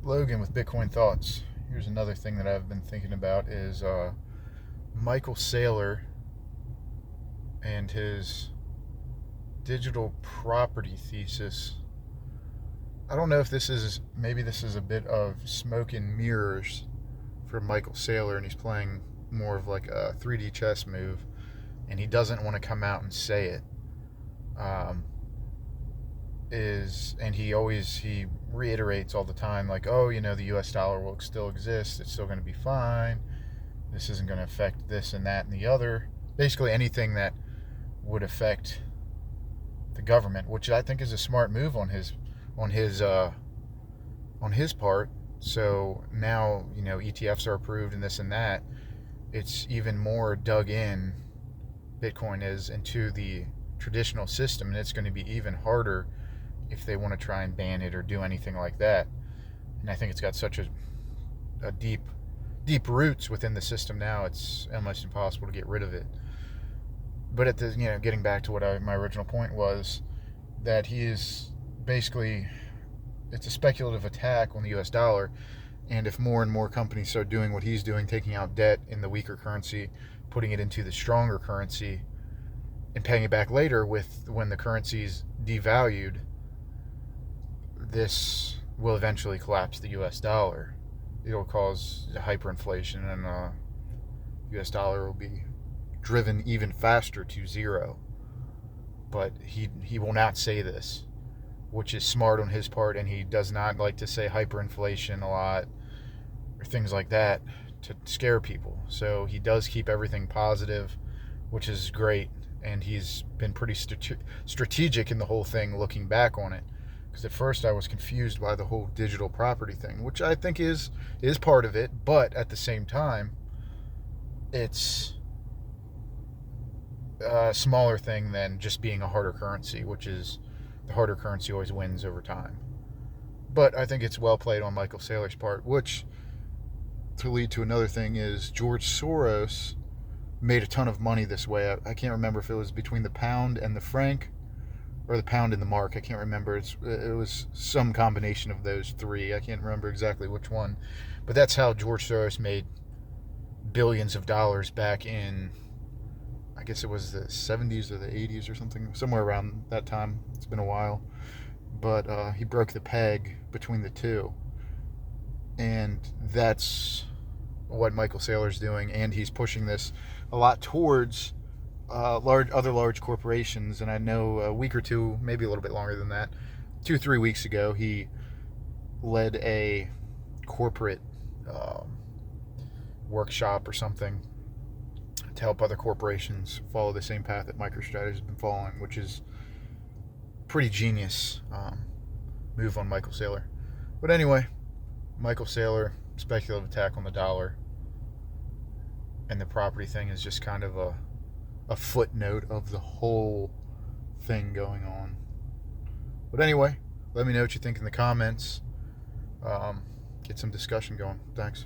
Logan with Bitcoin Thoughts. Here's another thing that I've been thinking about is Michael Saylor and his digital property thesis. I don't know if maybe this is a bit of smoke and mirrors for Michael Saylor, and he's playing more of like a 3D chess move, and he doesn't want to come out and say it. Um, and he reiterates all the time, like, oh, the US dollar will still exist, it's still going to be fine, this isn't going to affect this and that and the other, basically anything that would affect the government, which I think is a smart move on his part. So now, ETFs are approved and this and that. It's even more dug in, Bitcoin is, into the traditional system, and it's going to be even harder if they want to try and ban it or do anything like that. And I think it's got such a deep roots within the system now, it's almost impossible to get rid of it. But getting back to what my original point was, that he is basically, it's a speculative attack on the US dollar. And if more and more companies start doing what he's doing, taking out debt in the weaker currency, putting it into the stronger currency, and paying it back later when the currency's devalued, this will eventually collapse the US dollar. It'll cause hyperinflation, and US dollar will be driven even faster to zero. But he will not say this, which is smart on his part, and he does not like to say hyperinflation a lot or things like that to scare people. So he does keep everything positive, which is great, and he's been pretty strategic in the whole thing looking back on it. Because at first I was confused by the whole digital property thing, which I think is part of it, but at the same time, it's a smaller thing than just being a harder currency, which is the harder currency always wins over time. But I think it's well played on Michael Saylor's part, which, to lead to another thing, is George Soros made a ton of money this way. I can't remember if it was between the pound and the franc, or the pound and the mark. I can't remember. It was some combination of those three. I can't remember exactly which one. But that's how George Soros made billions of dollars back in, I guess it was the 70s or the 80s or something, somewhere around that time. It's been a while. But he broke the peg between the two. And that's what Michael Saylor's doing. And he's pushing this a lot towards other large corporations. And I know a week or two, maybe a little bit longer than that, 2-3 weeks ago, he led a corporate workshop or something to help other corporations follow the same path that MicroStrategy has been following, which is pretty genius move on Michael Saylor. But anyway, Michael Saylor, speculative attack on the dollar, and the property thing is just kind of a footnote of the whole thing going on. But anyway, let me know what you think in the comments. Get some discussion going. Thanks.